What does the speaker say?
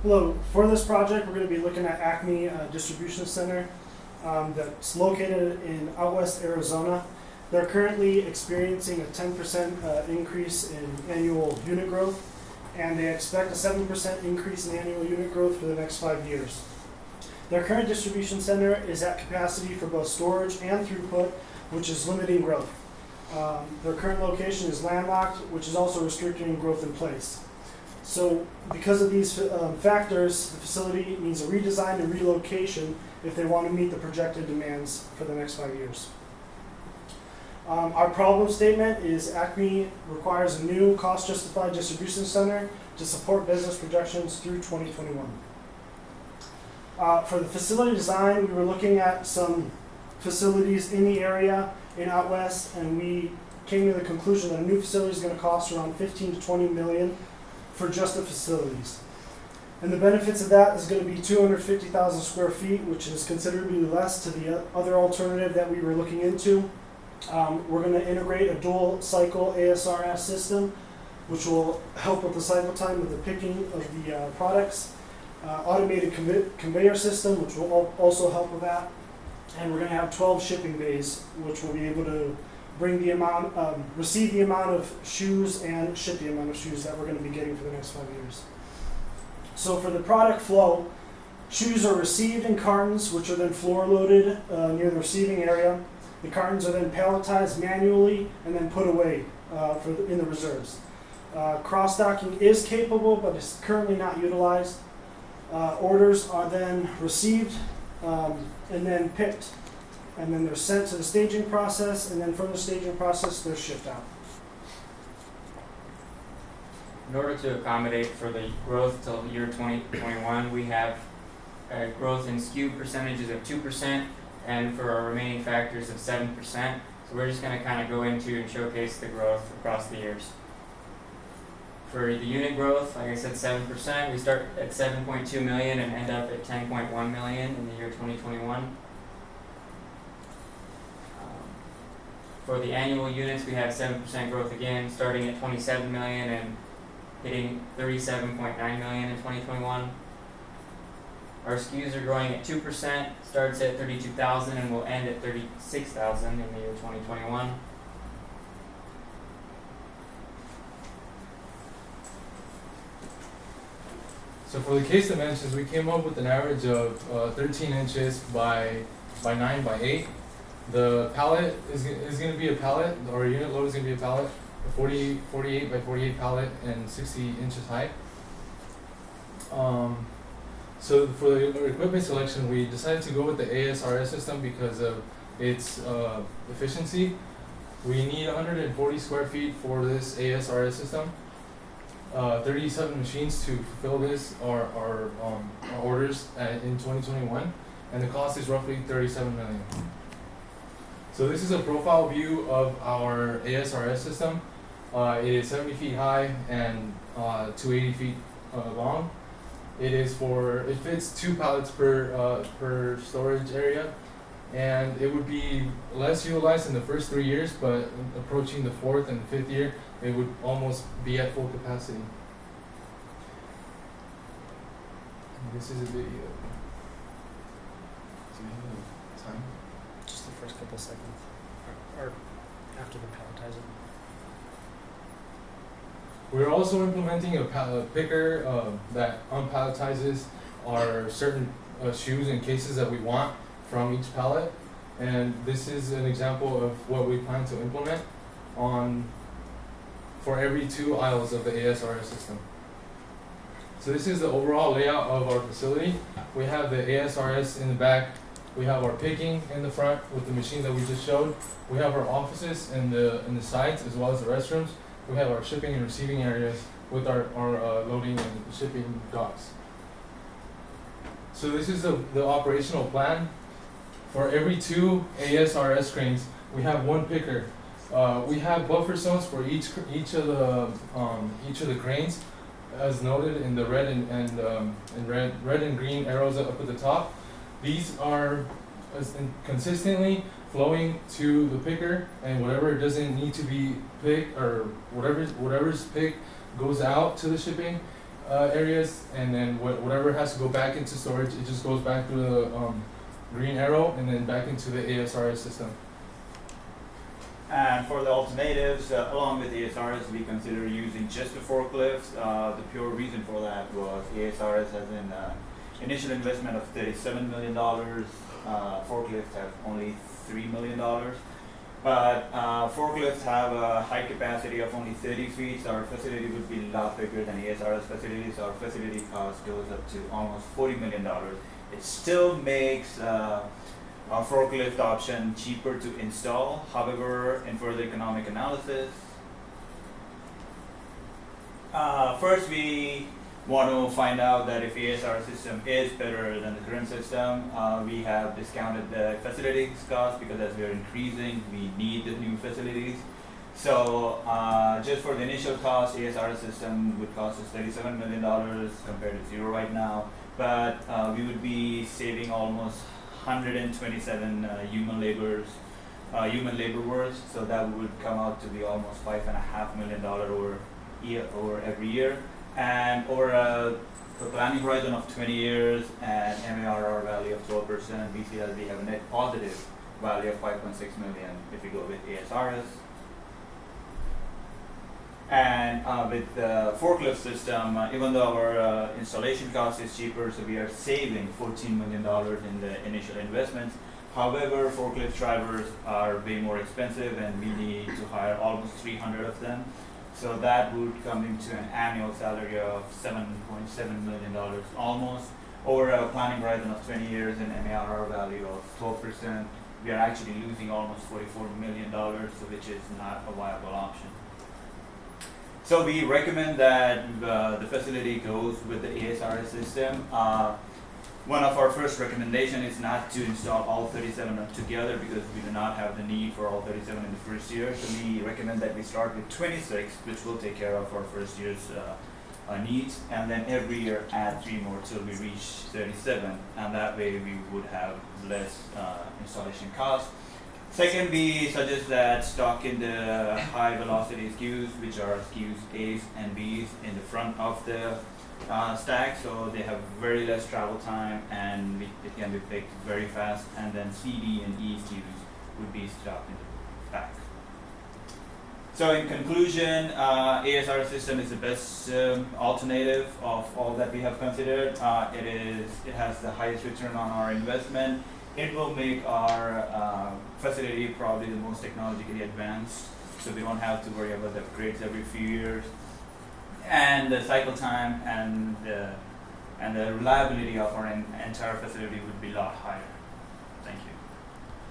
Hello, for this project, we're going to be looking at Acme Distribution Center that's located in out west Arizona. They're currently experiencing a 10% increase in annual unit growth, and they expect a 7% increase in annual unit growth for the next 5 years. Their current distribution center is at capacity for both storage and throughput, which is limiting growth. Their current location is landlocked, which is also restricting growth in place. So because of these factors, the facility needs a redesign and relocation if they want to meet the projected demands for the next 5 years. Our problem statement is Acme requires a new cost-justified distribution center to support business projections through 2021. For the facility design, we were looking at some facilities in the area in out west, and we came to the conclusion that a new facility is going to cost around 15 to 20 million for just the facilities. And the benefits of that is going to be 250,000 square feet, which is considerably less to the other alternative that we were looking into. We're going to integrate a dual cycle ASRS system, which will help with the cycle time of the picking of the products. Automated conveyor system, which will also help with that. And we're going to have 12 shipping bays, which will be able to bring the amount, receive the amount of shoes and ship the amount of shoes that we're going to be getting for the next 5 years. So for the product flow, shoes are received in cartons, which are then floor loaded near the receiving area. The cartons are then palletized manually and then put away in the reserves. Cross-docking is capable, but it's currently not utilized. Orders are then received and then picked, and then they're sent to the staging process, and then from the staging process, they're shipped out. In order to accommodate for the growth till year 2021, we have a growth in SKU percentages of 2%, and for our remaining factors of 7%. So we're just going to kind of go into and showcase the growth across the years. For the unit growth, like I said, 7%. We start at 7.2 million and end up at 10.1 million in the year 2021. For the annual units, we have 7% growth again, starting at 27 million and hitting 37.9 million in 2021. Our SKUs are growing at 2%, starts at 32,000 and will end at 36,000 in the year 2021. So for the case dimensions, we came up with an average of 13 inches by 9 by 8. The pallet is going to be a pallet, or a unit load is going to be a pallet, a 48 by 48 pallet and 60 inches high. So for the equipment selection, we decided to go with the ASRS system because of its efficiency. We need 140 square feet for this ASRS system. 37 machines to fulfill this are our orders in 2021, and the cost is roughly 37 million. So this is a profile view of our ASRS system. It is 70 feet high and 280 feet long. It fits 2 pallets per storage area, and it would be less utilized in the first 3 years, but approaching the 4th and 5th year, it would almost be at full capacity. And this is a video. Do you have the time? Just the first couple seconds, or after the palletizing. We're also implementing a picker that unpalletizes our certain shoes and cases that we want from each pallet, and this is an example of what we plan to implement for every 2 aisles of the ASRS system. So this is the overall layout of our facility. We have the ASRS in the back. We have our picking in the front with the machine that we just showed. We have our offices in the sides as well as the restrooms. We have our shipping and receiving areas with our loading and shipping docks. So this is the operational plan. For every 2 ASRS cranes, we have 1 picker. We have buffer zones for each of the cranes, as noted in the red and red and green arrows up at the top. These are consistently flowing to the picker, and whatever doesn't need to be picked, or whatever's picked, goes out to the shipping. areas, and then whatever has to go back into storage, it just goes back through the green arrow and then back into the ASRS system. And for the alternatives, along with ASRS, we consider using just the forklifts. The pure reason for that was ASRS has an initial investment of $37 million. Forklifts have only $3 million. But forklifts have a high capacity of only 30 feet, so our facility would be a lot bigger than ASRS facilities. Our facility cost goes up to almost $40 million. It still makes our forklift option cheaper to install. However, in further economic analysis, first we want to find out that if ASR system is better than the current system. We have discounted the facilities cost because as we are increasing, we need the new facilities. So just for the initial cost, ASR system would cost us $37 million compared to zero right now. But we would be saving almost 127 human labor worth. So that would come out to be almost $5.5 million over every year. And over a planning horizon of 20 years and MARR value of 12%, we see that we have a net positive value of $5.6 million if we go with ASRS. And with the forklift system, even though our installation cost is cheaper, so we are saving $14 million in the initial investments. However, forklift drivers are way more expensive and we need to hire almost 300 of them. So that would come into an annual salary of $7.7 million almost. Over a planning horizon of 20 years and MARR value of 12%, we are actually losing almost $44 million, which is not a viable option. So we recommend that the facility goes with the ASRS system. One of our first recommendations is not to install all 37 together because we do not have the need for all 37 in the first year. So we recommend that we start with 26, which will take care of our first year's needs, and then every year add 3 more till we reach 37, and that way we would have less installation costs. Second, we suggest that stock in the high velocity SKUs, which are SKUs A's and B's in the front of the stack, so they have very less travel time and it can be picked very fast. And then C, D, and E SKUs would be stocked in the back. So in conclusion, ASR system is the best alternative of all that we have considered. It has the highest return on our investment. It will make our facility probably the most technologically advanced, so we don't have to worry about the upgrades every few years. And the cycle time and the reliability of our entire facility would be a lot higher. Thank you.